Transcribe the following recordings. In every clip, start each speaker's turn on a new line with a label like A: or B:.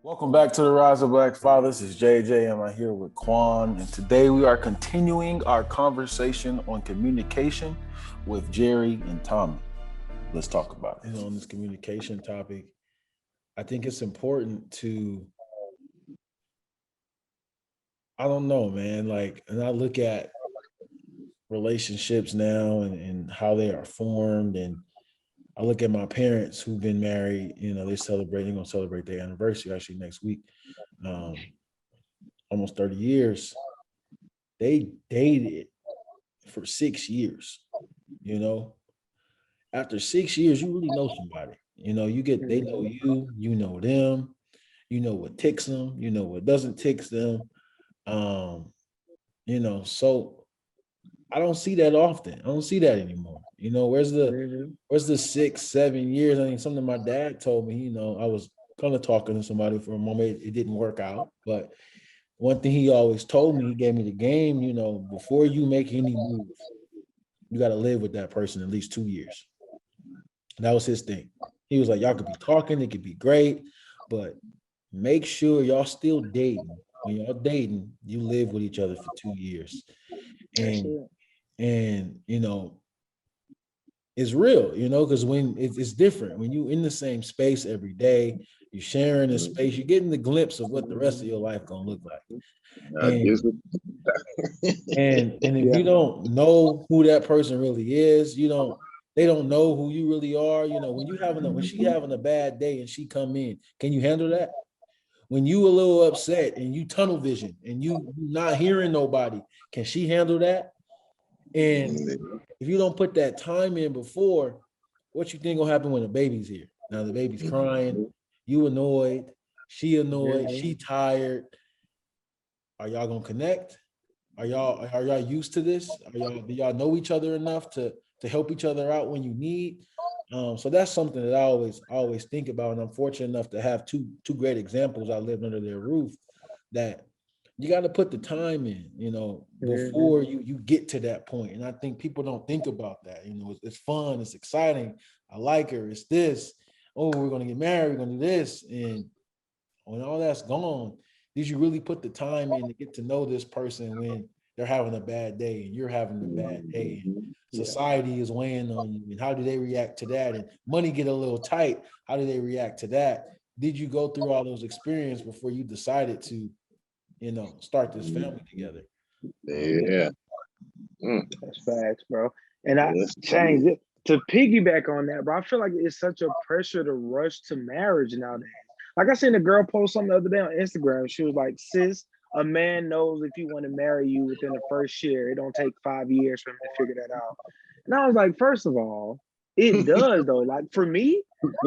A: Welcome back to the Rise of Black Fathers. This is JJ, and I'm here with Quan. And today we are continuing our conversation on communication with Jerry and Tommy. Let's talk about it. On this communication topic, I think it's important to, I don't know, man, and I look at relationships now and how they are formed, and I look at my parents who've been married, they're going to celebrate their anniversary actually next week. Almost 30 years. They dated for 6 years, After 6 years, you really know somebody. They know you, you know them, you know what ticks them, you know what doesn't tick them. So I don't see that often. I don't see that anymore. Where's the 6, 7 years? I mean, something my dad told me, I was kind of talking to somebody for a moment. It didn't work out. But one thing he always told me, he gave me the game, before you make any move, you got to live with that person at least 2 years. And that was his thing. He was like, y'all could be talking, it could be great, but make sure y'all still dating. When y'all dating, you live with each other for 2 years. And it's real, because when it's different, when you in the same space every day, you're sharing a space, you're getting the glimpse of what the rest of your life gonna look like. And if you don't know who that person really is, they don't know who you really are. When she having a bad day and she come in, can you handle that? When you a little upset and you tunnel vision and you not hearing nobody, can she handle that? And if you don't put that time in before, what you think gonna happen when the baby's here? Now the baby's crying, you annoyed, she annoyed, she tired. Are y'all gonna connect? Are y'all used to this? Do y'all know each other enough to help each other out when you need? So that's something that I always think about, and I'm fortunate enough to have two great examples. I lived under their roof. That you got to put the time in, before you get to that point. And I think people don't think about that. It's fun, it's exciting. I like her. It's this. Oh, we're gonna get married. We're gonna do this, and when all that's gone, did you really put the time in to get to know this person when they're having a bad day and you're having a bad day? And society is weighing on you, and how do they react to that? And money get a little tight. How do they react to that? Did you go through all those experiences before you decided to, start this family together?
B: Yeah.
C: That's facts, bro. And I change it to piggyback on that, bro. I feel like it's such a pressure to rush to marriage nowadays. Like I seen a girl post something the other day on Instagram. She was like, sis, a man knows if he want to marry you within the first year. It don't take 5 years for him to figure that out. And I was like, first of all, it does though. Like for me,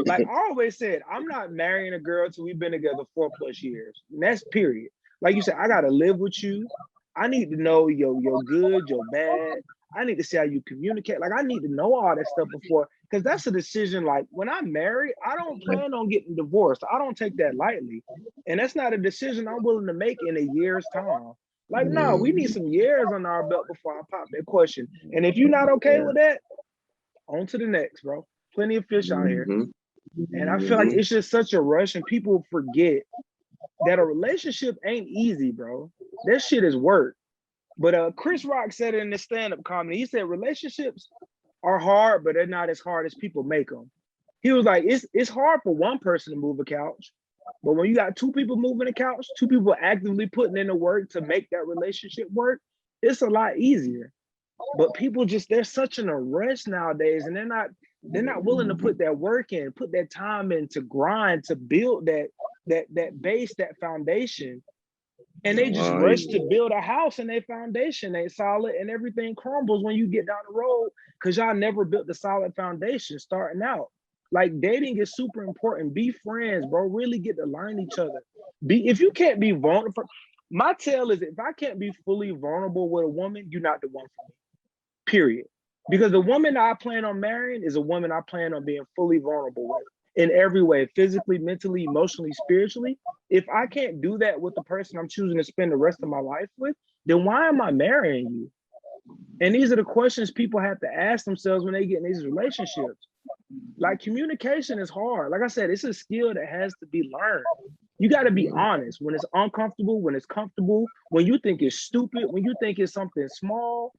C: like I always said, I'm not marrying a girl till we've been together 4+ years. And that's period. Like you said, I gotta live with you. I need to know your good, your bad. I need to see how you communicate. Like I need to know all that stuff before, because that's a decision. Like when I'm married, I don't plan on getting divorced. I don't take that lightly, and that's not a decision I'm willing to make in a year's time. Like no, we need some years on our belt before I pop that question. And if you're not okay with that, on to the next, bro. Plenty of fish out here, and I feel like it's just such a rush, and people forget that a relationship ain't easy, bro. That shit is work. But Chris Rock said it in his stand-up comedy. He said relationships are hard, but they're not as hard as people make them. He was like, it's hard for one person to move a couch, but when you got two people moving a couch, two people actively putting in the work to make that relationship work, it's a lot easier. But people they're such in a rush nowadays, and they're not willing to put that work in, put that time in to grind, to build that base, that foundation. And they just rush to build a house, and their foundation ain't solid, and everything crumbles when you get down the road because y'all never built the solid foundation starting out. Like dating is super important. Be friends, bro. Really get to learn each other. If you can't be vulnerable, my tell is if I can't be fully vulnerable with a woman, you're not the one for me. Period. Because the woman I plan on marrying is a woman I plan on being fully vulnerable with in every way, physically, mentally, emotionally, spiritually. If I can't do that with the person I'm choosing to spend the rest of my life with, then why am I marrying you? And these are the questions people have to ask themselves when they get in these relationships. Like communication is hard. Like I said, it's a skill that has to be learned. You got to be honest when it's uncomfortable, when it's comfortable, when you think it's stupid, when you think it's something small.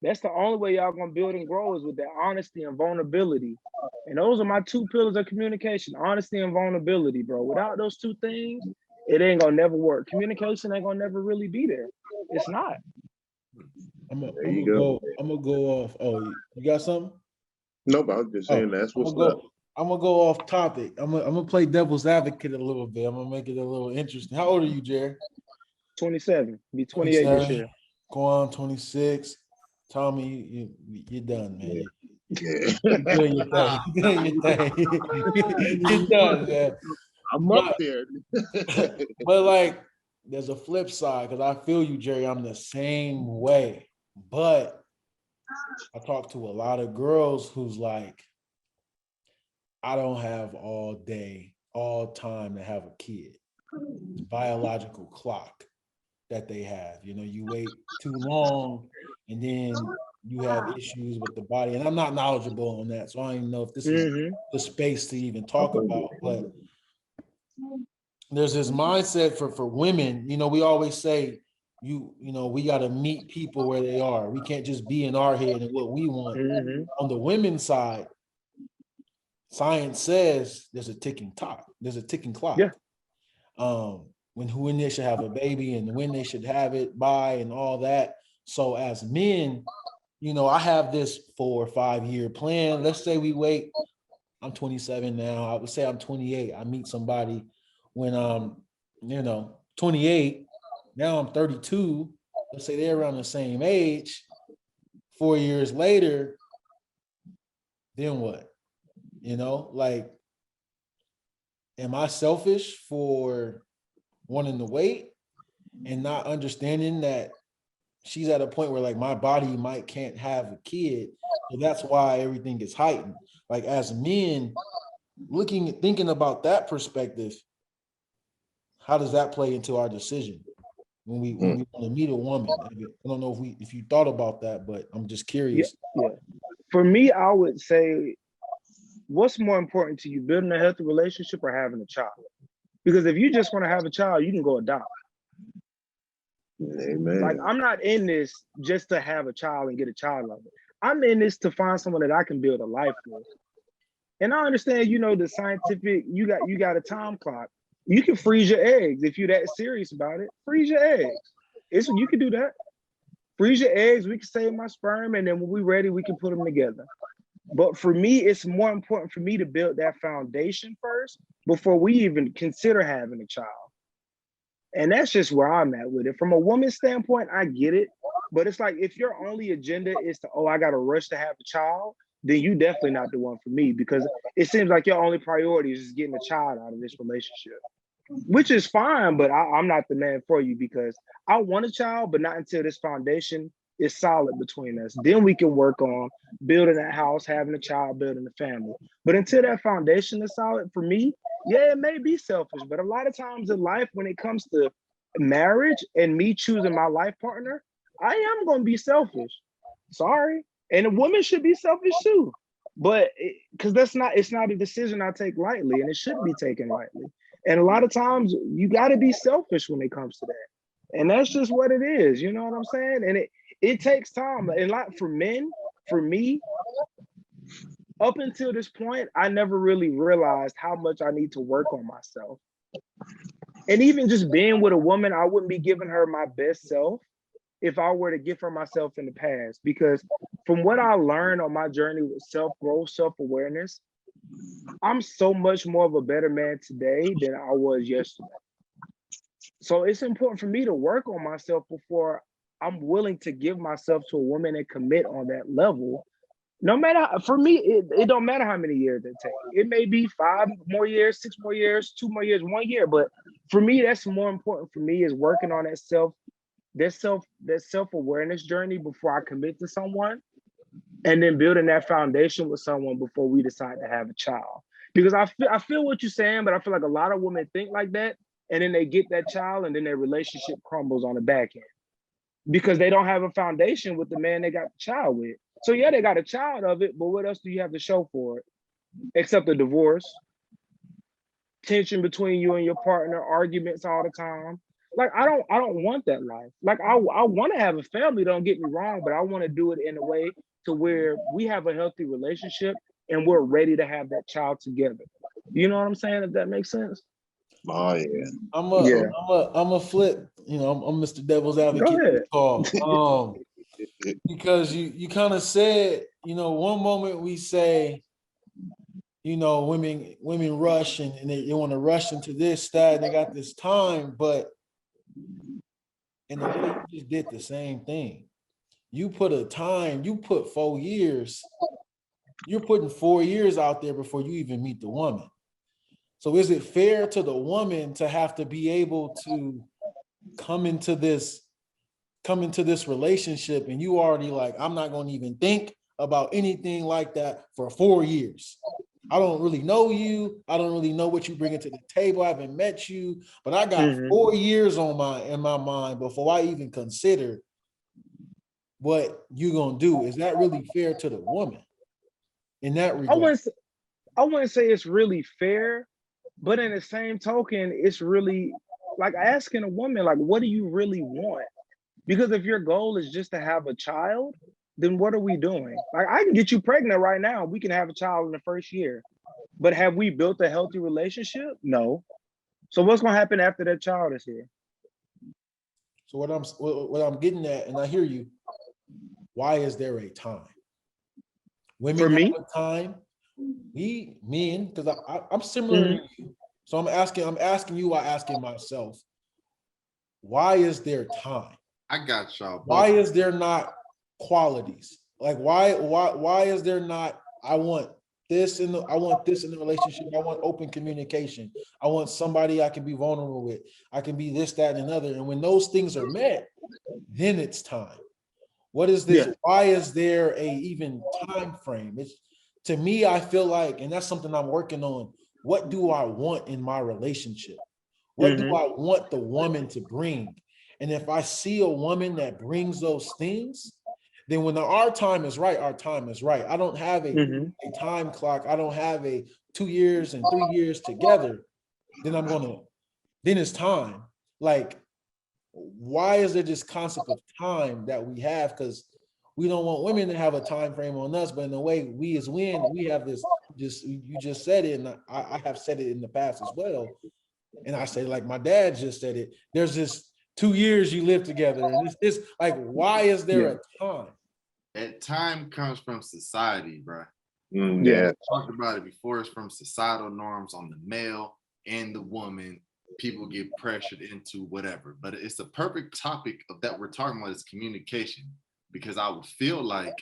C: That's the only way y'all gonna build and grow is with that honesty and vulnerability. And those are my two pillars of communication: honesty and vulnerability, bro. Without those two things, it ain't gonna never work. Communication ain't gonna never really be there. It's not.
A: I'm gonna go off. Oh, you got something?
B: Nope, I was just saying that's what's up.
A: I'm gonna go off topic. I'm gonna play devil's advocate a little bit. I'm gonna make it a little interesting. How old are you, Jerry?
C: 27. Be 28 this year.
A: Quan, 26. Tommy, you're done, man.
B: Yeah.
A: You're doing your thing. You're doing your thing. You're done, man.
B: I'm up there.
A: But like, there's a flip side because I feel you, Jerry. I'm the same way. But I talk to a lot of girls who's like, I don't have all day, all time to have a kid. It's biological clock that they have. You know, you wait too long and then you have issues with the body. And I'm not knowledgeable on that, so I don't even know if this is the space to even talk about. But there's this mindset for women. You know, we always say, you know, we got to meet people where they are. We can't just be in our head and what we want. On the women's side, science says there's a ticking clock. There's a ticking clock.
C: Yeah.
A: When they should have a baby and when they should have it by and all that. So as men, you know, I have this 4 or 5 year plan. Let's say we wait. I'm 27 now. I would say I'm 28. I meet somebody when I'm, 28. Now I'm 32. Let's say they're around the same age. 4 years later, then what? You know, like, am I selfish for wanting to wait and not understanding that she's at a point where like my body can't have a kid? So that's why everything gets heightened. Like as men, thinking about that perspective, how does that play into our decision when we want to meet a woman? I don't know if you thought about that, but I'm just curious.
C: Yeah. For me, I would say, what's more important to you, building a healthy relationship or having a child? Because if you just want to have a child, you can go adopt.
B: Amen.
C: Like, I'm not in this just to have a child and get a child of it. I'm in this to find someone that I can build a life with. And I understand, you know, the scientific, you got a time clock. You can freeze your eggs if you're that serious about it. Freeze your eggs. You can do that. Freeze your eggs. We can save my sperm, and then when we're ready, we can put them together. But for me, it's more important for me to build that foundation first before we even consider having a child. And that's just where I'm at with it. From a woman's standpoint, I get it. But it's like, if your only agenda is to, I got to rush to have a child, then you definitely not the one for me, because it seems like your only priority is just getting a child out of this relationship, which is fine, but I'm not the man for you, because I want a child, but not until this foundation is solid between us. Then we can work on building that house, having a child, building a family. But until that foundation is solid, for me, yeah, it may be selfish, but a lot of times in life, when it comes to marriage and me choosing my life partner, I am going to be selfish. Sorry. And a woman should be selfish too. But because it's not a decision I take lightly, and it shouldn't be taken lightly. And a lot of times you got to be selfish when it comes to that. And that's just what it is. You know what I'm saying? And it takes time. And like for men, for me, up until this point, I never really realized how much I need to work on myself. And even just being with a woman, I wouldn't be giving her my best self if I were to give her myself in the past. Because from what I learned on my journey with self-growth, self-awareness, I'm so much more of a better man today than I was yesterday. So it's important for me to work on myself before I'm willing to give myself to a woman and commit on that level. No matter, for me, it don't matter how many years it takes. It may be 5 more years, 6 more years, 2 more years, 1 year. But for me, that's more important for me, is working on that self-awareness journey before I commit to someone, and then building that foundation with someone before we decide to have a child. Because I feel what you're saying, but I feel like a lot of women think like that, and then they get that child, and then their relationship crumbles on the back end because they don't have a foundation with the man they got the child with. So yeah, they got a child of it, but what else do you have to show for it except a divorce? tension between you and your partner, arguments all the time. Like I don't want that life. Like I want to have a family, don't get me wrong, but I want to do it in a way to where we have a healthy relationship and we're ready to have that child together. You know what I'm saying? If that makes sense.
B: Oh yeah.
A: I'm a flip. You know, I'm Mr. Devil's Advocate.
C: Go ahead.
A: Call. Because you kind of said, you know, one moment we say, you know, women rush and they want to rush into this, that, and they got this time, but in the way you just did the same thing. You put 4 years, you're putting 4 years out there before you even meet the woman. So is it fair to the woman to have to be able to come into this relationship and you already like, I'm not going to even think about anything like that for 4 years. I don't really know you. I don't really know what you bring to the table. I haven't met you, but I got 4 years in my mind before I even consider what you're going to do. Is that really fair to the woman in that regard?
C: I wouldn't say it's really fair, but in the same token, it's really like asking a woman, like, what do you really want? Because if your goal is just to have a child, then what are we doing? Like, I can get you pregnant right now. We can have a child in the first year. But have we built a healthy relationship? No. So what's going to happen after that child is here?
A: So what I'm getting at, and I hear you, why is there a time? Women
C: For me?
A: have a time. Men, because I'm similar to you. So I'm asking you while asking myself, why is there time?
D: I got y'all.
A: Why is there not qualities? Like why is there not, I want this in the relationship. I want open communication. I want somebody I can be vulnerable with. I can be this, that, and another. And when those things are met, then it's time. What is this? Yeah. Why is there a even time frame? It's, to me, I feel like, and that's something I'm working on. What do I want in my relationship? What do I want the woman to bring? And if I see a woman that brings those things, then when our time is right, our time is right. I don't have a time clock. I don't have a 2 years and 3 years together. Then it's time. Like, why is there this concept of time that we have? Because we don't want women to have a time frame on us, but in a way, we as men, we have this, you just said it, and I have said it in the past as well. And I say, like my dad just said it, there's this 2 years you live together. And it's like, why is there a time?
D: That time comes from society, bro.
B: Yeah.
D: Talked about it before. It's from societal norms on the male and the woman. People get pressured into whatever. But it's a perfect topic of that we're talking about is communication. Because I would feel like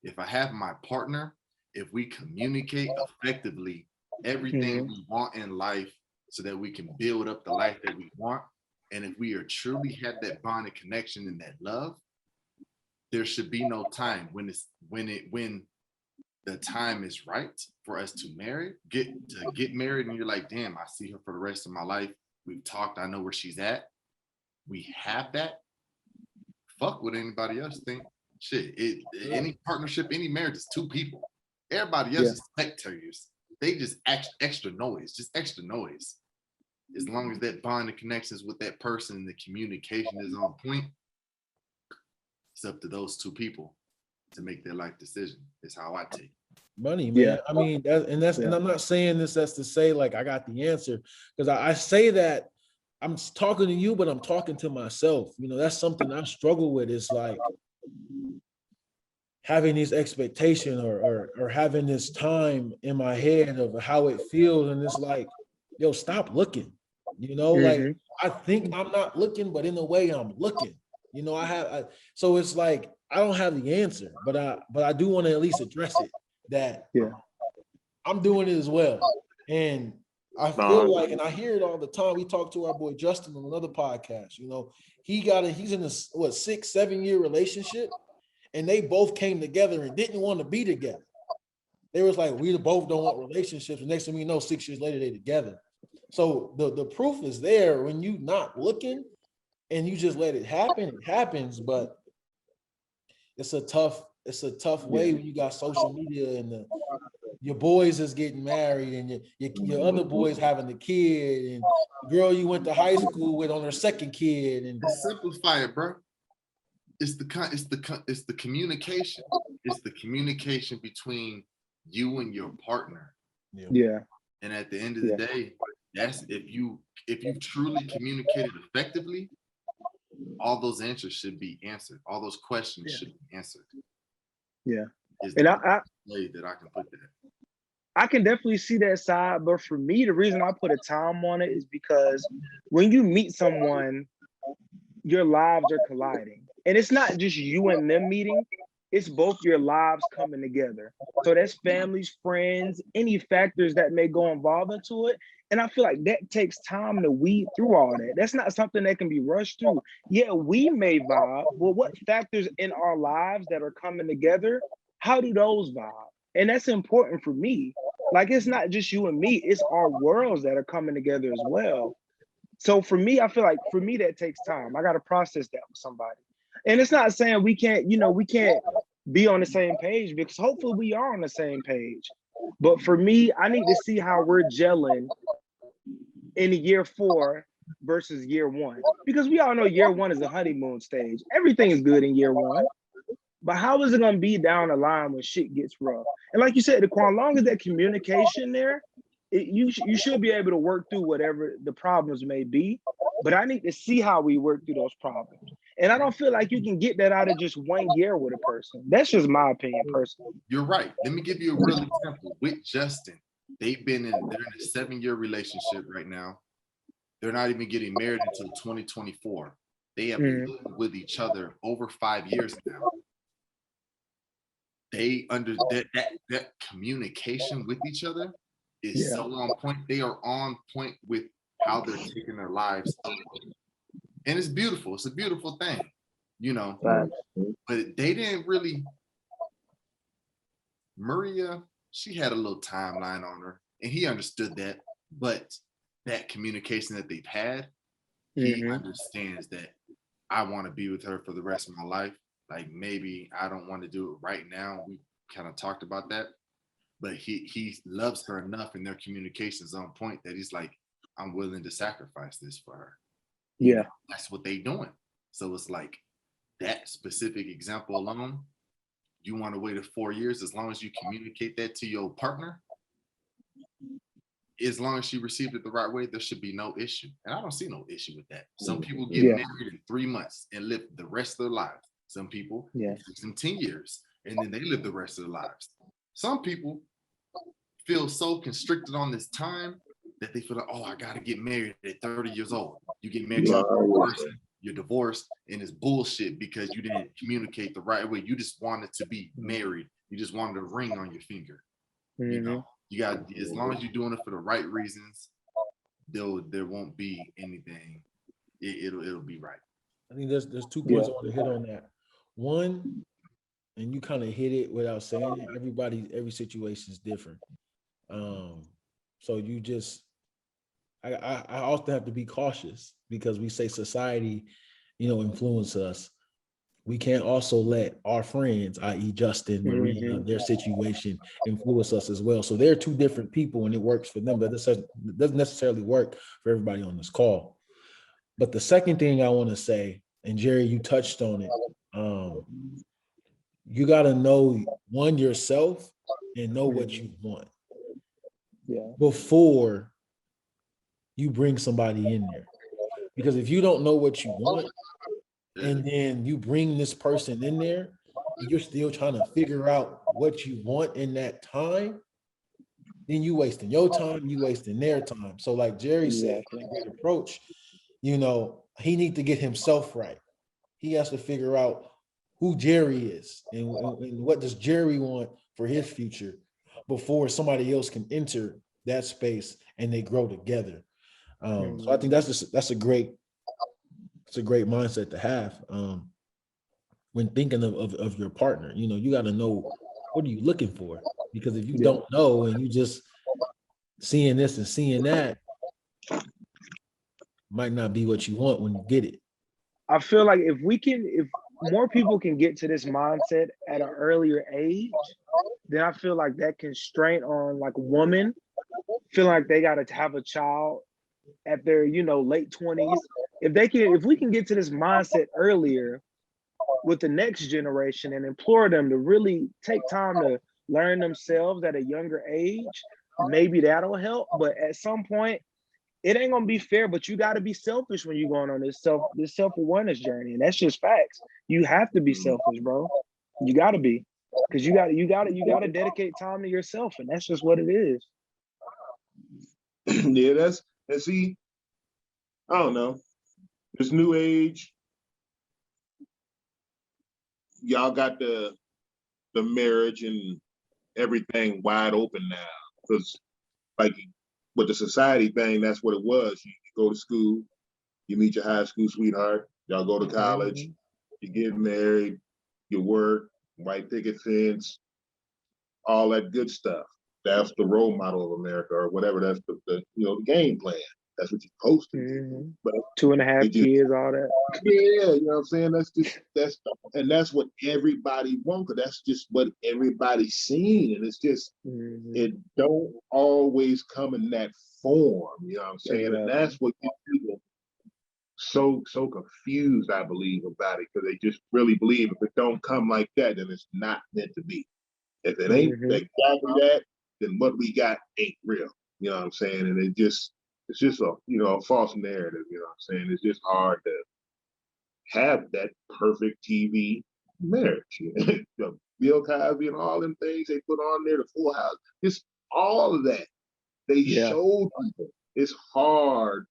D: if I have my partner, if we communicate effectively everything we want in life so that we can build up the life that we want, and if we are truly have that bond and connection and that love, there should be no time when the time is right for us to get married, and you're like, damn, I see her for the rest of my life. We've talked, I know where she's at. We have that. Fuck what anybody else think. Shit, any partnership, any marriage is two people. Everybody else is spectators. They just extra noise, just extra noise. As long as that bond and connections with that person and the communication is on point, it's up to those two people to make their life decision. Is how I take it.
A: Money, man. Yeah. I mean, and I'm not saying this as to say like I got the answer, because I say that I'm talking to you, but I'm talking to myself. You know, that's something I struggle with. Is like having these expectations or having this time in my head of how it feels, and it's like, yo, stop looking. You know, like I think I'm not looking, but in a way I'm looking. You know, so it's like I don't have the answer, but I do want to at least address it. That I'm doing it as well. And I feel like, and I hear it all the time. We talk to our boy Justin on another podcast, you know, he's in a 6-7 year relationship, and they both came together and didn't want to be together. They was like, we both don't want relationships. And next thing we know, 6 years later, they're together. So the proof is there. When you not looking and you just let it happen, it happens. But it's a tough way when you got social media and your boys is getting married and your other boys having a kid, and the girl you went to high school with on her second kid. And
D: simplify it, bro. It's the communication. It's the communication between you and your partner.
C: Yeah.
D: And at the end of the day, that's if you've truly communicated effectively, all those answers should be answered. All those questions should be answered.
C: Yeah.
D: And I way that I can put that.
C: I can definitely see that side, but for me, the reason I put a time on it is because when you meet someone, your lives are colliding. And it's not just you and them meeting, it's both your lives coming together. So that's families, friends, any factors that may go involved into it. And I feel like that takes time to weed through all that. That's not something that can be rushed through. Yeah, we may vibe, but what factors in our lives that are coming together, how do those vibe? And that's important for me. Like, it's not just you and me, it's our worlds that are coming together as well. So for me, I feel like for me, that takes time. I got to process that with somebody. And it's not saying we can't, we can't be on the same page, because hopefully we are on the same page. But for me, I need to see how we're gelling in year 4 versus year 1. Because we all know year 1 is a honeymoon stage. Everything is good in year 1. But how is it going to be down the line when shit gets rough? And like you said, Quan, long as that communication there, you should be able to work through whatever the problems may be. But I need to see how we work through those problems. And I don't feel like you can get that out of just 1 year with a person. That's just my opinion, personally.
D: You're right. Let me give you a real example. With Justin, they're in a 7-year relationship right now. They're not even getting married until 2024. They have lived with each other over 5 years now. They under that communication with each other is so on point. They are on point with how they're taking their lives up. And it's beautiful. It's a beautiful thing, But they didn't really. Maria, she had a little timeline on her, and he understood that. But that communication that they've had, he understands that I want to be with her for the rest of my life. Like, maybe I don't want to do it right now. We kind of talked about that. But he loves her enough, and their communication is on point, that he's like, I'm willing to sacrifice this for her.
C: Yeah.
D: That's what they doing. So it's like that specific example alone, you want to wait 4 years, as long as you communicate that to your partner, as long as she received it the right way, there should be no issue. And I don't see no issue with that. Some people get married in 3 months and live the rest of their lives. Some people, it takes them 10 years and then they live the rest of their lives. Some people feel so constricted on this time that they feel like, oh, I got to get married at 30 years old. You get married to the person, you're divorced, and it's bullshit because you didn't communicate the right way. You just wanted to be married. You just wanted a ring on your finger. You got, as long as you're doing it for the right reasons, there won't be anything. It'll be right.
A: I think there's 2 points I want to hit on that. One, and you kind of hit it without saying it. Every situation is different. So you just, I often have to be cautious, because we say society, influence us. We can't also let our friends, i.e. Justin, Maria, their situation influence us as well. So they're 2 different people, and it works for them, but it doesn't necessarily work for everybody on this call. But the second thing I want to say, and Jerry, you touched on it, you got to know, one, yourself, and know what you want before you bring somebody in there. Because if you don't know what you want, and then you bring this person in there, and you're still trying to figure out what you want in that time, then you wasting your time, you wasting their time. So like Jerry said, a great approach, he needs to get himself right. He has to figure out who Jerry is and what does Jerry want for his future before somebody else can enter that space and they grow together. So I think that's a great mindset to have when thinking of your partner. You got to know, what are you looking for? Because if you don't know and you just seeing this and seeing that, might not be what you want when you get it.
C: I feel like if more people can get to this mindset at an earlier age, then I feel like that constraint on like women feeling like they got to have a child at their, you know, late 20s. If we can get to this mindset earlier with the next generation and implore them to really take time to learn themselves at a younger age, maybe that'll help. But at some point, it ain't gonna be fair. But you got to be selfish when you're going on this self-awareness journey, and that's just facts. You have to be selfish, bro. You got to be, because you got to dedicate time to yourself, and that's just what it is.
E: Yeah, and see, I don't know, this new age, y'all got the marriage and everything wide open now, because like with the society thing, that's what it was. You go to school, you meet your high school sweetheart, y'all go to college, you get married, you work, white picket fence, all that good stuff. That's the role model of America, or whatever. That's the game plan. That's what you're supposed to do. But
C: 2.5 kids, all that.
E: Yeah, you know what I'm saying? That's what everybody wants, because that's just what everybody's seen. And it's just, it don't always come in that form, you know what I'm saying? Exactly. And that's what gets people so confused, I believe, about it, because they just really believe if it don't come like that, then it's not meant to be. If it ain't exactly that, then what we got ain't real. You know what I'm saying? And it's just a false narrative, you know what I'm saying? It's just hard to have that perfect TV marriage. Bill Cosby and all them things they put on there, the Full House, just all of that. They showed people it's hard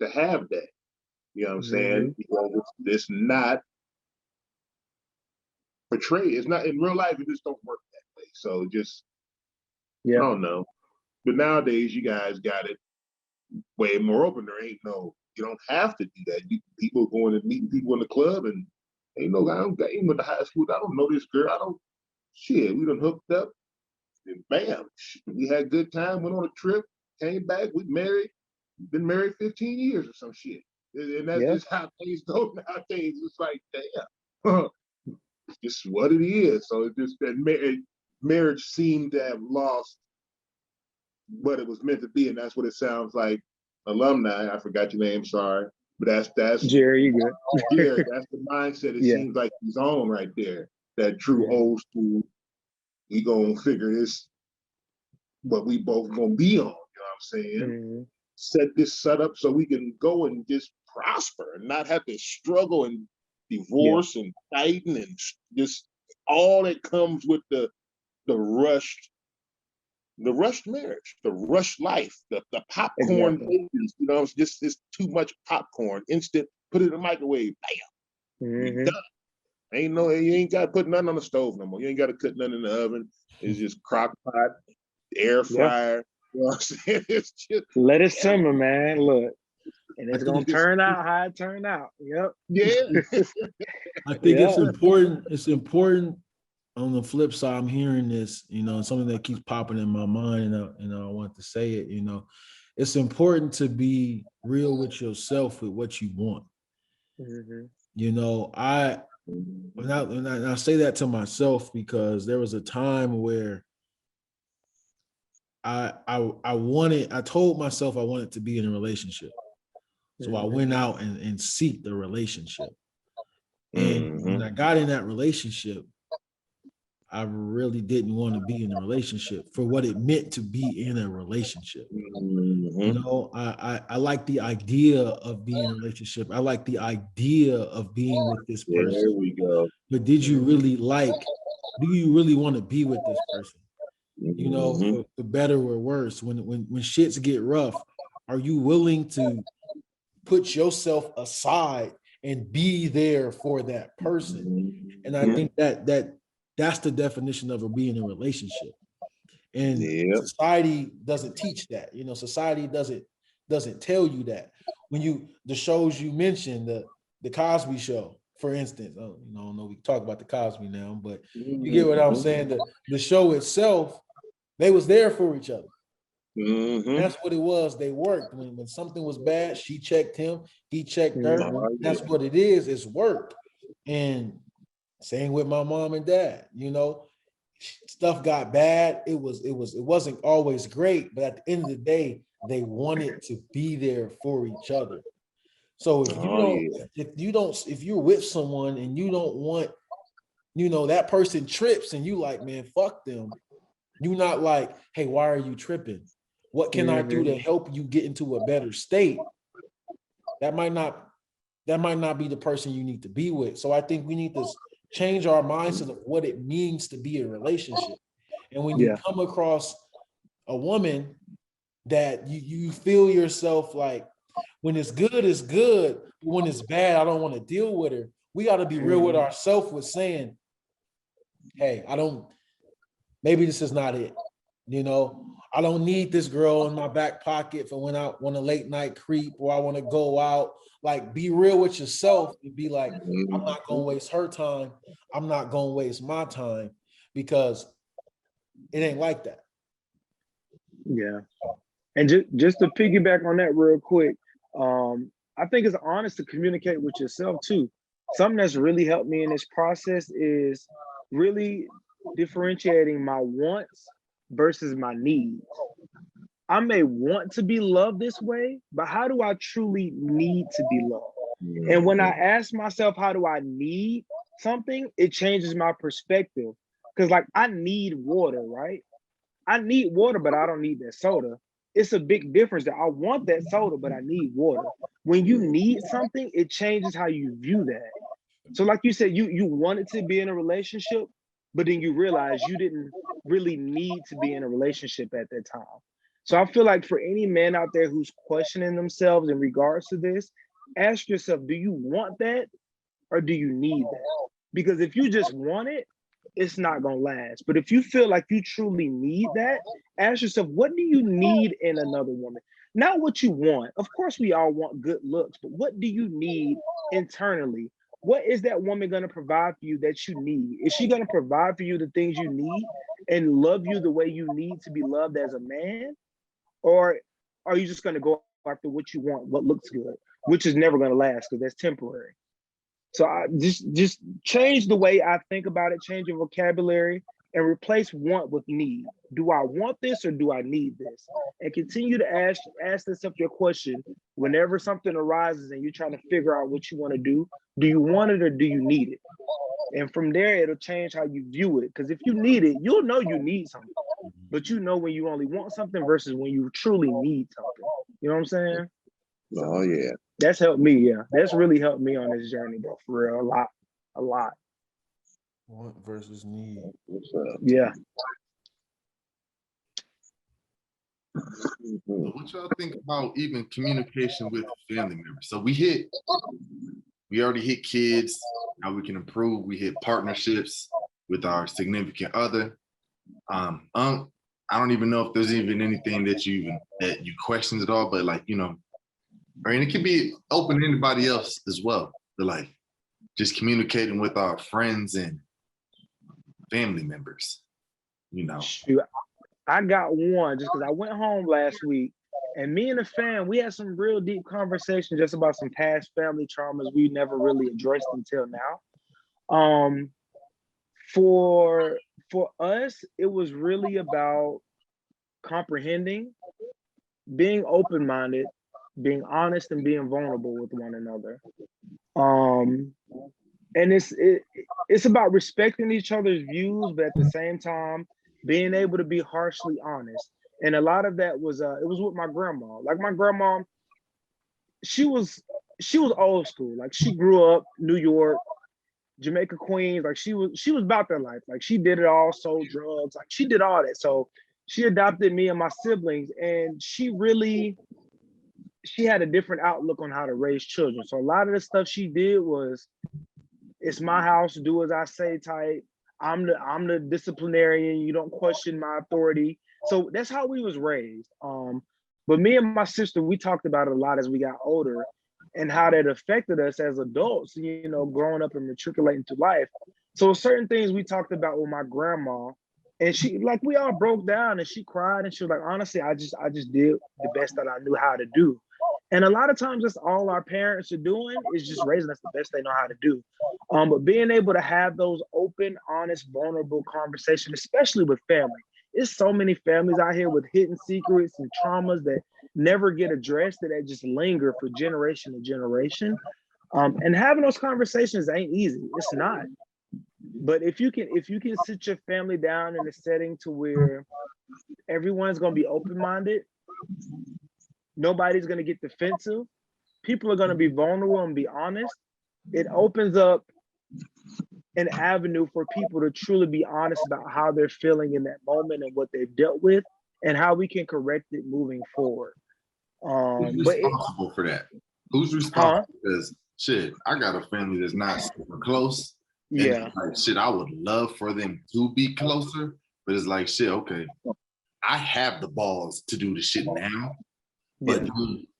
E: to have that. You know what I'm saying? Because it's not portrayed. It's not in real life. It just don't work that way. So just, I don't know. But nowadays, you guys got it way more open. There ain't no, you don't have to do that. People going and meeting people in the club, and ain't no, I ain't went to high school. I don't know this girl. We done hooked up, and bam, we had good time, went on a trip, came back, we married, been married 15 years or some shit. And that's just how things go nowadays. It's like, damn, it's just what it is. So it's just that marriage seemed to have lost what it was meant to be, and that's what it sounds like. Alumni, I forgot your name, sorry, but that's
C: Jerry, you good?
E: Jerry, that's the mindset. It seems like he's on right there. That true old school. We gonna figure this, what we both gonna be on. You know what I'm saying? Set up so we can go and just prosper and not have to struggle and divorce and fighting and just all that comes with the rushed marriage, the rushed life, the popcorn babies, you know, it's too much popcorn, instant, put it in the microwave, bam, done. You ain't got to put nothing on the stove no more. You ain't got to cook nothing in the oven. It's just crock pot, air fryer. You know what I'm saying? It's just
C: let it simmer, man. Look. And it's gonna turn out how it turned out. Yep.
E: Yeah.
A: I think it's important. It's important. On the flip side, I'm hearing this, something that keeps popping in my mind, and I want to say it. It's important to be real with yourself with what you want. I say that to myself because there was a time where I told myself I wanted to be in a relationship. So I went out and seeked the relationship. And when I got in that relationship, I really didn't want to be in a relationship for what it meant to be in a relationship. I like the idea of being in a relationship. I like the idea of being with this person.
E: There we go.
A: But do you really want to be with this person? For better or worse, when shits get rough, are you willing to put yourself aside and be there for that person? And I think that's the definition of being in a relationship. And society doesn't teach that. Society doesn't tell you that. When the shows you mentioned, the Cosby Show, for instance, I don't know we can talk about the Cosby now, but you get what I'm saying. The show itself, they was there for each other. That's what it was. They worked. When something was bad, she checked him, he checked her. That's what it is. It's work. And same with my mom and dad. stuff got bad, it wasn't always great, but at the end of the day, they wanted to be there for each other. So if you're with someone and you don't want, that person trips and you like, man, fuck them. You're not like, hey, why are you tripping? What can I do to help you get into a better state? That might not be the person you need to be with. So I think we need to change our mindset of what it means to be in a relationship. And when you come across a woman that you feel yourself like, when it's good, it's good. But when it's bad, I don't want to deal with her. We got to be real with ourselves with saying, hey, maybe this is not it. I don't need this girl in my back pocket for when I want a late night creep or I want to go out. Like, be real with yourself and be like, I'm not going to waste her time. I'm not going to waste my time, because it ain't like that.
C: Yeah. And just to piggyback on that real quick, I think it's honest to communicate with yourself too. Something that's really helped me in this process is really differentiating my wants versus my needs. I may want to be loved this way, but how do I truly need to be loved? And when I ask myself, how do I need something, it changes my perspective. Because like, I need water, right? I need water, but I don't need that soda. It's a big difference that I want that soda, but I need water. When you need something, it changes how you view that. So like you said, you wanted to be in a relationship, but then you realize you didn't really need to be in a relationship at that time. So I feel like for any man out there who's questioning themselves in regards to this, ask yourself, do you want that or do you need that? Because if you just want it, it's not gonna last. But if you feel like you truly need that, ask yourself, what do you need in another woman? Not what you want. Of course, we all want good looks, but what do you need internally? What is that woman gonna provide for you that you need? Is she gonna provide for you the things you need and love you the way you need to be loved as a man? Or are you just gonna go after what you want, what looks good, which is never gonna last because that's temporary. So I just change the way I think about it, change your vocabulary, and replace want with need. Do I want this or do I need this? And continue to ask yourself your question whenever something arises and you're trying to figure out what you want to do. Do you want it or do you need it? And from there, it'll change how you view it. Because if you need it, you'll know you need something. But you know when you only want something versus when you truly need something. You know what I'm saying?
B: Oh yeah.
C: That's helped me, yeah. That's really helped me on this journey, bro, for real, a lot.
A: Want versus need.
B: What's up?
C: Yeah.
D: What y'all think about even communication with family members? So we already hit kids, how we can improve. We hit partnerships with our significant other. I don't even know if there's even anything that you question at all, but like, I mean, it could be open to anybody else as well. But like, just communicating with our friends and family members,
C: Shoot, I got one just because I went home last week and me and the fam, we had some real deep conversation just about some past family traumas we never really addressed until now. For us, it was really about comprehending, being open-minded, being honest, and being vulnerable with one another. And it's about respecting each other's views, but at the same time, being able to be harshly honest. And a lot of that was it was with my grandma. Like my grandma, she was old school. Like she grew up New York, Jamaica, Queens. Like she was about that life. Like she did it all, sold drugs. Like she did all that. So she adopted me and my siblings, and she had a different outlook on how to raise children. So a lot of the stuff she did was, it's my house, do as I say type. I'm the disciplinarian. You don't question my authority. So that's how we was raised. But me and my sister, we talked about it a lot as we got older and how that affected us as adults, growing up and matriculating through life. So certain things we talked about with my grandma, and she, like, we all broke down and she cried and she was like, honestly, I just did the best that I knew how to do. And a lot of times that's all our parents are doing is just raising us the best they know how to do. But being able to have those open, honest, vulnerable conversations, especially with family. There's so many families out here with hidden secrets and traumas that never get addressed, that just linger for generation to generation. And having those conversations ain't easy. It's not. But if you can sit your family down in a setting to where everyone's gonna be open-minded, nobody's gonna get defensive, people are gonna be vulnerable and be honest, it opens up an avenue for people to truly be honest about how they're feeling in that moment and what they've dealt with and how we can correct it moving forward.
D: Who's responsible for that? Who's responsible? Because shit, I got a family that's not super close.
C: Yeah.
D: And like, shit, I would love for them to be closer, but it's like, shit, okay, I have the balls to do the shit now, but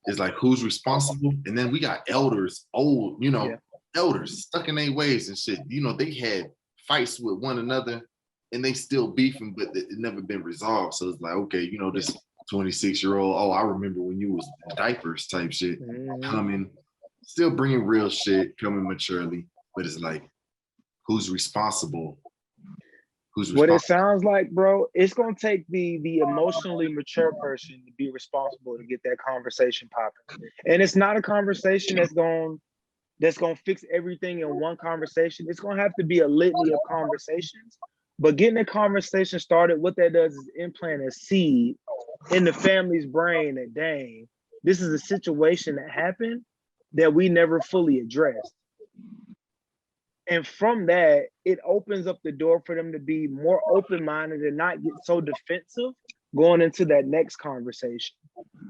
D: it's like, who's responsible? And then we got elders, old, elders stuck in their ways and shit. They had fights with one another and they still beefing, but it never been resolved. So it's like, okay, this 26-year-old, oh, I remember when you was in diapers type shit, coming, still bringing real shit, coming maturely, but it's like, who's responsible?
C: What it sounds like, bro, it's gonna take the emotionally mature person to be responsible to get that conversation popping. And it's not a conversation that's gonna fix everything in one conversation. It's gonna have to be a litany of conversations. But getting a conversation started, what that does is implant a seed in the family's brain that, dang, this is a situation that happened that we never fully addressed. And from that, it opens up the door for them to be more open-minded and not get so defensive going into that next conversation.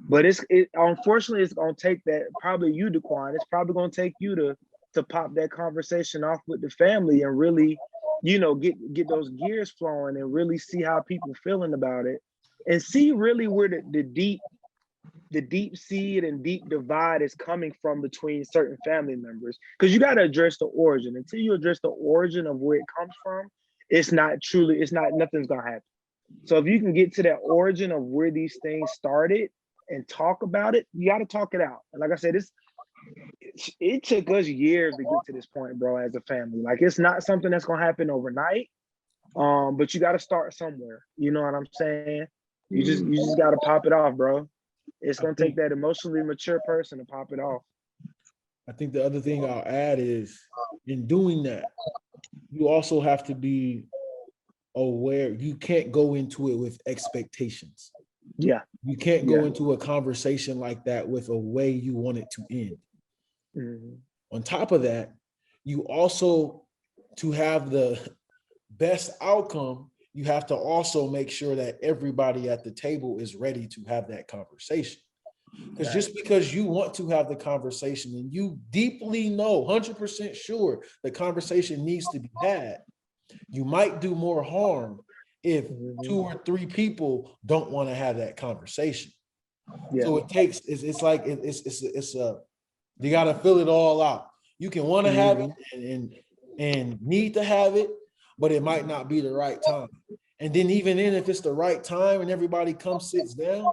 C: But unfortunately, it's gonna take that, probably you, Daquan, it's probably gonna take you to pop that conversation off with the family and really, get those gears flowing and really see how people feeling about it and see really where the deep seed and deep divide is coming from between certain family members. Because you got to address the origin. Until you address the origin of where it comes from, nothing's gonna happen. So if you can get to that origin of where these things started and talk about it, you got to talk it out. And like I said, it took us years to get to this point, bro, as a family. Like, it's not something that's gonna happen overnight. But you got to start somewhere. You know what I'm saying? You just got to pop it off, bro. It's gonna take that emotionally mature person to pop it off.
A: I think the other thing I'll add is, in doing that, you also have to be aware. You can't go into it with expectations.
C: Yeah.
A: You can't go into a conversation like that with a way you want it to end. On top of that, you also, to have the best outcome, you have to also make sure that everybody at the table is ready to have that conversation. Because just because you want to have the conversation and you deeply know, 100% sure the conversation needs to be had, you might do more harm if 2 or 3 people don't want to have that conversation. So it takes, you got to fill it all out. You can want to have it and need to have it, but it might not be the right time. And then even then, if it's the right time and everybody comes, sits down,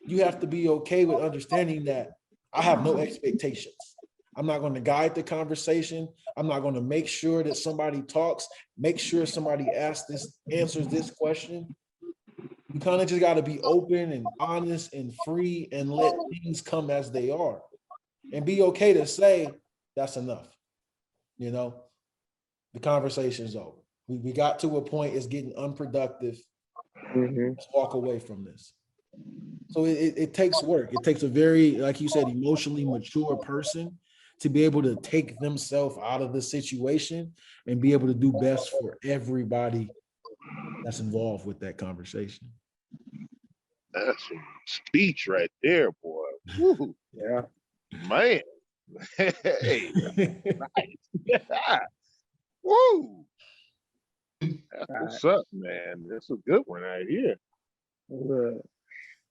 A: you have to be okay with understanding that I have no expectations. I'm not going to guide the conversation. I'm not going to make sure that somebody talks, make sure somebody answers this question. You kind of just got to be open and honest and free and let things come as they are. And be okay to say, that's enough. The conversation's over. We got to a point, it's getting unproductive. Let's walk away from this. So it takes work. It takes a very, like you said, emotionally mature person to be able to take themselves out of the situation and be able to do best for everybody that's involved with that conversation.
E: That's some speech right there, boy. Woo.
C: Yeah.
E: Man. Hey. Nice. Woo. That's what's up, man. That's a good one right here.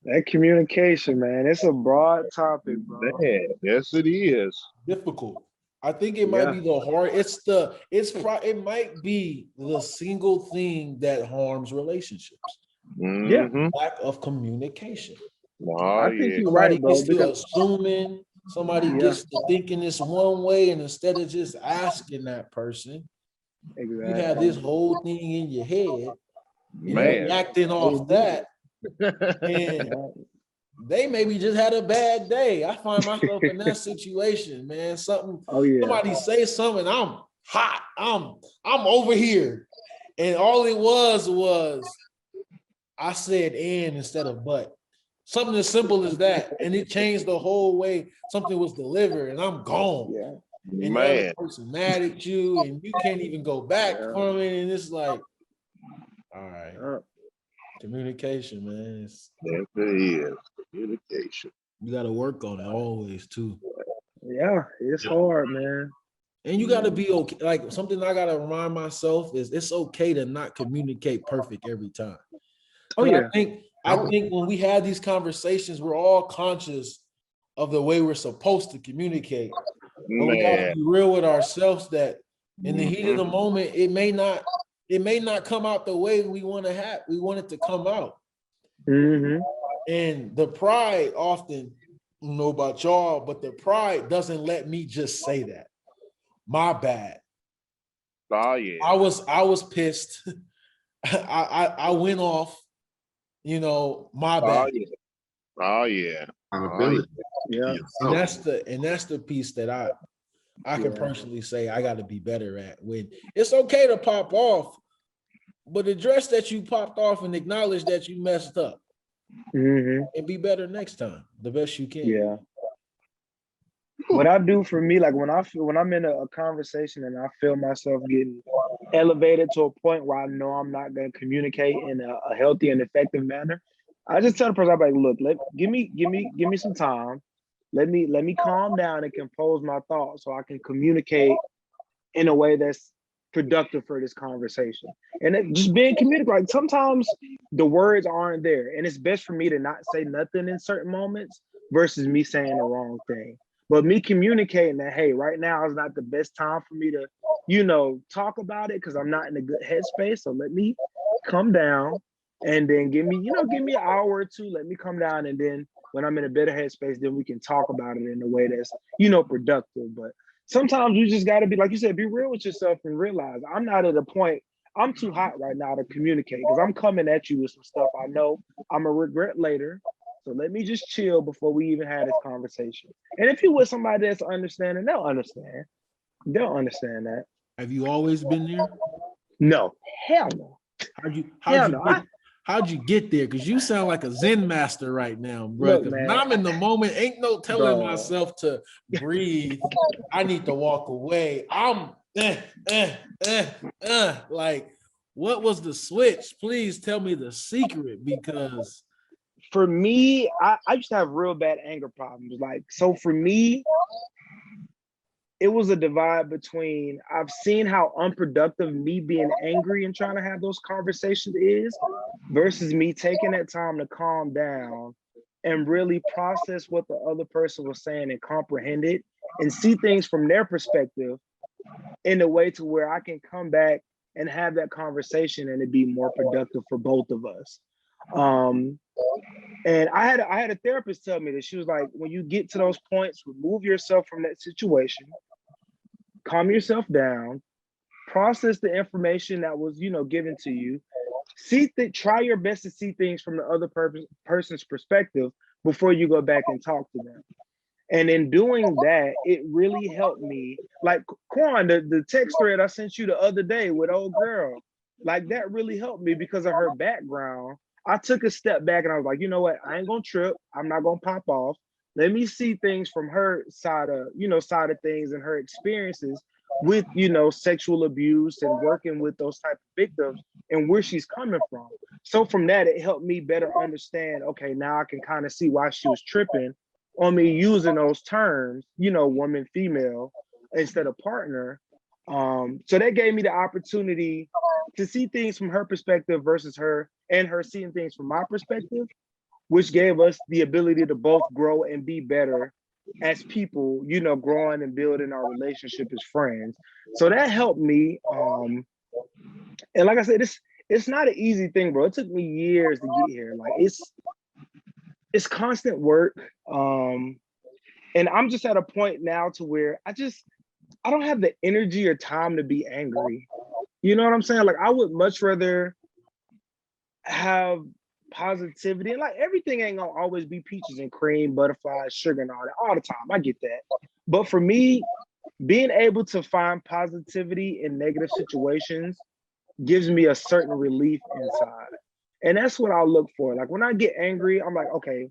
C: That communication, man, it's a broad topic, bro.
E: Man, yes, it is.
A: Difficult. I think it might be the hard. It might be the single thing that harms relationships.
C: Yeah.
A: Lack of communication.
B: Oh,
C: I think
B: yeah.
C: you're
A: Somebody
C: right, bro.
A: gets to
C: Because
A: assuming, somebody
C: yeah,
A: gets to thinking this one way, and instead of just asking that person, you have
C: exactly.
A: this whole thing in your head, and you
C: Yep.
B: Man.
A: reacting
C: They
A: off
C: do.
A: that, and
C: Yeah.
A: they maybe just had a bad day. I find myself in that situation, man.
C: Oh yeah.
A: Somebody say something, I'm hot, I'm over here, and all it was I said and instead of but. Something as simple as that, and it changed the whole way something was delivered, and I'm gone.
C: Yeah.
A: And the other
B: Man.
A: person mad at you, and you can't even go back
C: Yeah.
A: from it. And it's like, all right,
C: Yeah.
A: communication, man.
B: Yes, it is. Communication.
A: You got to work on it always too,
C: Yeah, it's hard, man.
A: and you got to be okay. Like something I got to remind myself is it's okay to not communicate perfect every time.
C: Oh
A: Because
C: yeah.
A: I think when we have these conversations, we're all conscious of the way we're supposed to communicate. But we got to
B: Man.
A: be real with ourselves that in the heat of the
B: Mhm.
A: moment, it may not come out the way we want it to come out.
C: Mm-hmm.
A: And the pride often, I don't know about y'all, but the pride doesn't let me just say that. My bad.
B: Oh, yeah.
A: I was pissed. I went off, my
B: Oh,
A: bad.
B: yeah. Oh, yeah.
D: Accountability to
C: Yeah.
D: yourself.
A: And that's the piece that I can
C: Yeah.
A: personally say I got to be better at. When it's okay to pop off, but address that you popped off and acknowledge that you messed up
C: Mm-hmm.
A: and be better next time, the best you can.
C: Yeah. What I do for me, like when I'm in a conversation and I feel myself getting elevated to a point where I know I'm not going to communicate in a healthy and effective manner, I just tell the person, I'm like, look, give me some time. Let me calm down and compose my thoughts so I can communicate in a way that's productive for this conversation. And just being communicative. Like sometimes the words aren't there, and it's best for me to not say nothing in certain moments versus me saying the wrong thing. But me communicating that, hey, right now is not the best time for me to, talk about it because I'm not in a good headspace. So let me come down and then give me an hour or two. Let me come down, and then when I'm in a better headspace, then we can talk about it in a way that's, productive. But sometimes you just got to be, like you said, be real with yourself and realize I'm not at a point, I'm too hot right now to communicate because I'm coming at you with some stuff I know I'm going to regret later. So let me just chill before we even have this conversation. And if you're with somebody that's understanding, they'll understand. They'll understand that.
A: Have you always been there?
C: No, hell no.
A: How'd you get there? Because you sound like a Zen master right now, bro.
C: Look,
A: Because when
C: man,
A: I'm in the moment, ain't no telling
C: bro.
A: myself to breathe. I need to walk away. I'm like, what was the switch? Please tell me the secret because
C: For me, I used to have real bad anger problems. Like, so for me, it was a divide between I've seen how unproductive me being angry and trying to have those conversations is versus me taking that time to calm down and really process what the other person was saying and comprehend it and see things from their perspective in a way to where I can come back and have that conversation and it be more productive for both of us. And I had a therapist tell me that she was like, when you get to those points, remove yourself from that situation, calm yourself down, process the information that was, given to you, try your best to see things from the other person's perspective before you go back and talk to them. And in doing that, it really helped me. Like Quan, the text thread I sent you the other day with old girl, like that really helped me because of her background. I took a step back and I was like, you know what? I ain't gonna trip. I'm not gonna pop off. Let me see things from her side of things and her experiences with, sexual abuse and working with those type of victims and where she's coming from. So from that, it helped me better understand, okay, now I can kind of see why she was tripping on me using those terms, woman, female, instead of partner. So that gave me the opportunity to see things from her perspective versus her and her seeing things from my perspective, which gave us the ability to both grow and be better as people, growing and building our relationship as friends. So that helped me. And like I said, it's not an easy thing, bro. It took me years to get here. Like it's constant work. And I'm just at a point now to where I don't have the energy or time to be angry. You know what I'm saying? Like I would much rather have positivity, and like everything ain't gonna always be peaches and cream, butterflies, sugar, and all the time. I get that. But for me, being able to find positivity in negative situations gives me a certain relief inside. And that's what I'll look for. Like when I get angry, I'm like, okay,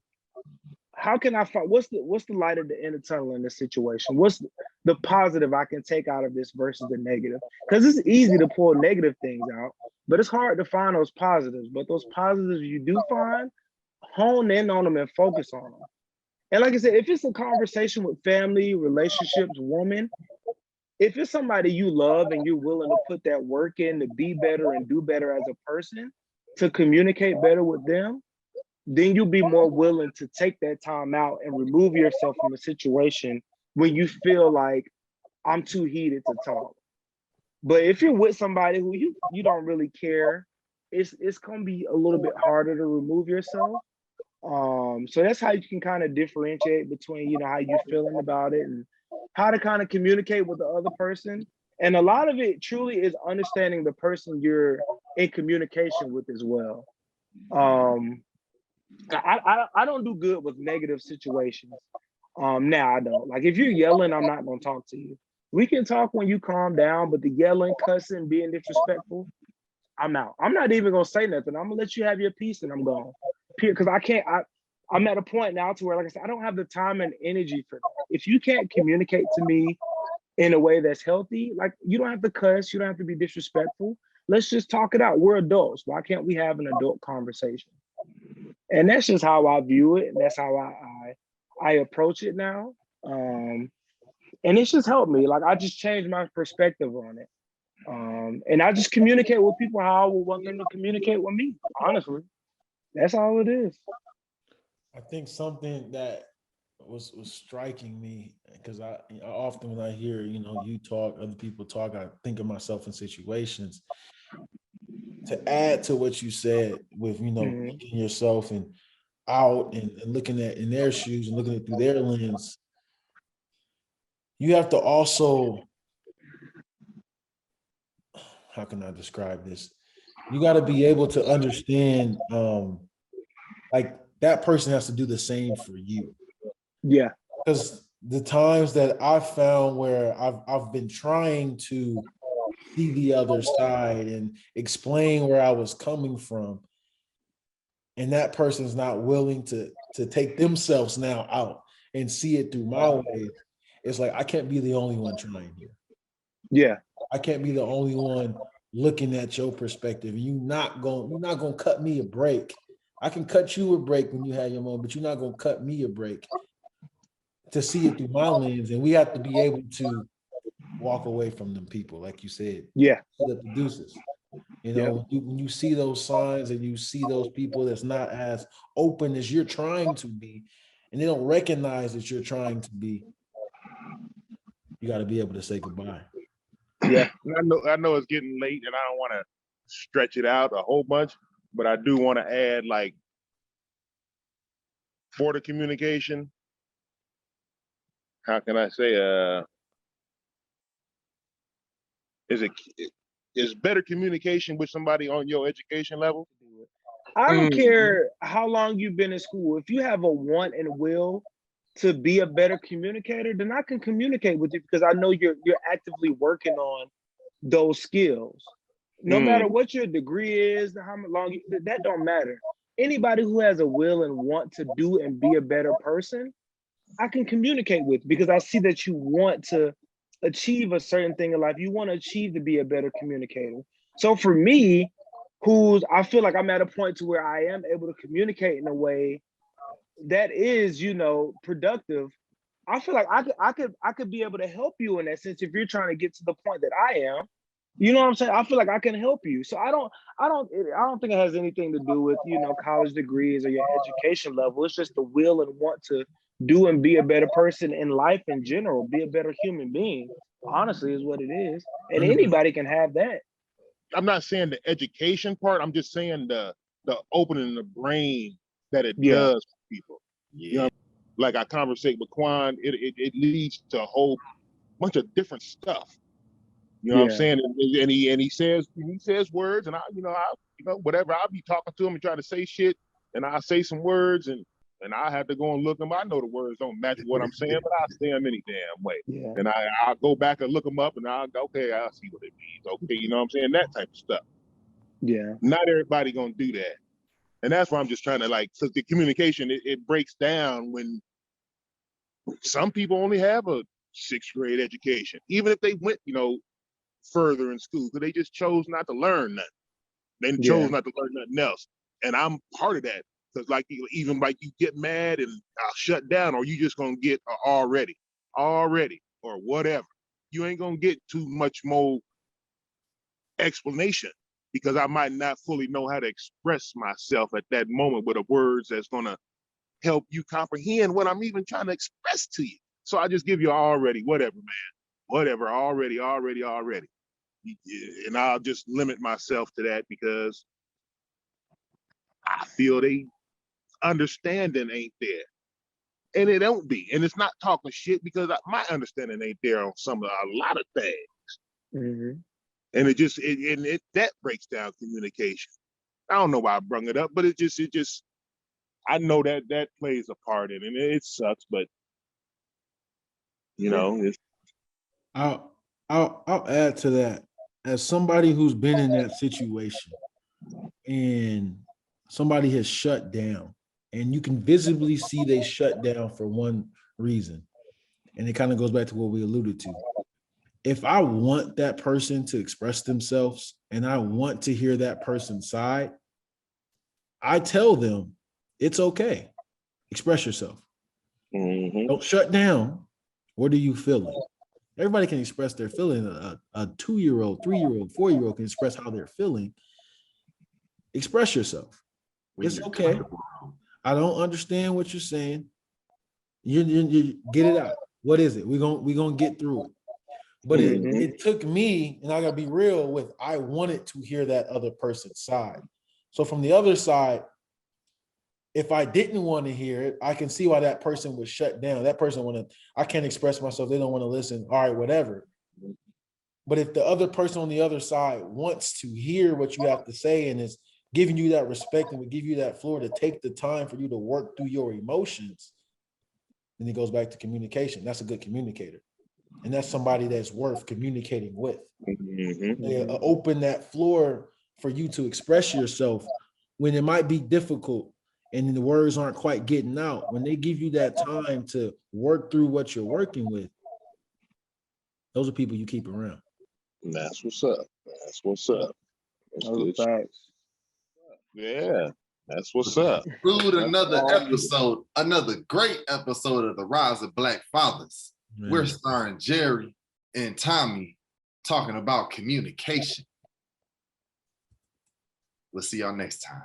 C: how can I find what's the light at the end of the tunnel in this situation? What's the positive I can take out of this versus the negative? Because it's easy to pull negative things out, but it's hard to find those positives. But those positives you do find, hone in on them and focus on them. And like I said, if it's a conversation with family, relationships, woman, if it's somebody you love and you're willing to put that work in to be better and do better as a person, to communicate better with them, then you'll be more willing to take that time out and remove yourself from a situation when you feel like I'm too heated to talk. But if you're with somebody who you don't really care, it's gonna be a little bit harder to remove yourself. So that's how you can kind of differentiate between, you know, how you're feeling about it and how to kind of communicate with the other person. And a lot of it truly is understanding the person you're in communication with as well. I don't do good with negative situations. Now I don't. Like if you're yelling, I'm not gonna talk to you. We can talk when you calm down, but the yelling, cussing, being disrespectful, I'm out. I'm not even gonna say nothing. I'm gonna let you have your piece and I'm gone. Because I can't. I'm at a point now to where, like I said, I don't have the time and energy for that. If you can't communicate to me in a way that's healthy, like you don't have to cuss, you don't have to be disrespectful. Let's just talk it out. We're adults. Why can't we have an adult conversation? And that's just how I view it. And that's how I approach it now. And it's just helped me. Like I just changed my perspective on it. And I just communicate with people how I would want them to communicate with me. Honestly, that's all it is.
A: I think something that was striking me, because I often when I hear, you know, you talk, other people talk, I think of myself in situations. To add to what you said with, you know, looking yourself and out and looking at in their shoes and looking at through their lens, you have to also, how can I describe this? You got to be able to understand, like that person has to do the same for you.
C: Yeah.
A: Because the times that I've found where I've been trying to see the other side and explain where I was coming from, and that person's not willing to take themselves now out and see it through my way, it's like I can't be the only one trying here.
C: Yeah.
A: I can't be the only one looking at your perspective. You're not gonna cut me a break. I can cut you a break when you have your moment, but you're not gonna cut me a break to see it through my lens. And we have to be able to walk away from them people, like you said.
C: Yeah.
A: The producers. You know, when you see those signs and you see those people that's not as open as you're trying to be, and they don't recognize that you're trying to be, you got to be able to say goodbye.
C: Yeah.
B: I know it's getting late and I don't want to stretch it out a whole bunch, but I do want to add, like, for the communication, how can I say, is better communication with somebody on your education level?
C: I don't care how long you've been in school. If you have a want and will to be a better communicator, then I can communicate with you because I know you're actively working on those skills. No matter what your degree is, how long that don't matter. Anybody who has a will and want to do and be a better person, I can communicate with because I see that you want to achieve a certain thing in life. You want to achieve to be a better communicator. So for me, I feel like I'm at a point to where I am able to communicate in a way that is, you know, productive. I feel like I could be able to help you in that sense if you're trying to get to the point that I am. You know what I'm saying? I feel like I can help you. So I don't think it has anything to do with, you know, college degrees or your education level. It's just the will and want to do and be a better person in life in general, be a better human being. Honestly, is what it is. And anybody can have that.
B: I'm not saying the education part. I'm just saying the opening the brain that it does for people.
D: Yeah.
B: You know, like I conversate with Quan, it leads to a whole bunch of different stuff. You know what I'm saying? And he says words, and whatever. I'll be talking to him and trying to say shit, and I say some words, and I have to go and look them. I know the words don't match what I'm saying, but I say them any damn way.
C: Yeah.
B: And I'll go back and look them up, and I'll go, okay, I'll see what it means. Okay, you know what I'm saying? That type of stuff.
C: Yeah.
B: Not everybody gonna do that, and that's why I'm just trying to so the communication it breaks down when some people only have a 6th grade education, even if they went, further in school, because they just chose not to learn nothing. They chose not to learn nothing else. And I'm part of that. Because even you get mad and I'll shut down, or you just gonna get already, or whatever. You ain't gonna get too much more explanation, because I might not fully know how to express myself at that moment with the words that's gonna help you comprehend what I'm even trying to express to you. So I just give you already, whatever, man. Whatever, already. And I'll just limit myself to that, because I feel they understanding ain't there. And it don't be. And it's not talking shit, because my understanding ain't there on a lot of things.
C: Mm-hmm.
B: And that breaks down communication. I don't know why I brung it up, but it just I know that plays a part in it. And it sucks, but it's
A: I'll add to that. As somebody who's been in that situation, and somebody has shut down, and you can visibly see they shut down for one reason, and it kind of goes back to what we alluded to. If I want that person to express themselves and I want to hear that person's side, I tell them it's okay. Express yourself.
B: Mm-hmm.
A: Don't shut down. What are you feeling? Everybody can express their feeling. A 2-year-old, 3-year-old, 4-year-old can express how they're feeling. Express yourself. It's okay. I don't understand what you're saying. You get it out. What is it? We're gonna get through it. But it took me, and I gotta be real with, I wanted to hear that other person's side. So from the other side, if I didn't want to hear it, I can see why that person was shut down. That person I can't express myself. They don't want to listen. All right, whatever. But if the other person on the other side wants to hear what you have to say and is giving you that respect and would give you that floor to take the time for you to work through your emotions, then it goes back to communication. That's a good communicator. And that's somebody that's worth communicating with. They open that floor for you to express yourself when it might be difficult and the words aren't quite getting out. When they give you that time to work through what you're working with, those are people you keep around.
B: That's what's up. That's good.
C: Facts.
B: Yeah, that's what's up.
D: Through another great episode of the Rise of Black Fathers. Man. We're starring Jerry and Tommy talking about communication. We'll see y'all next time.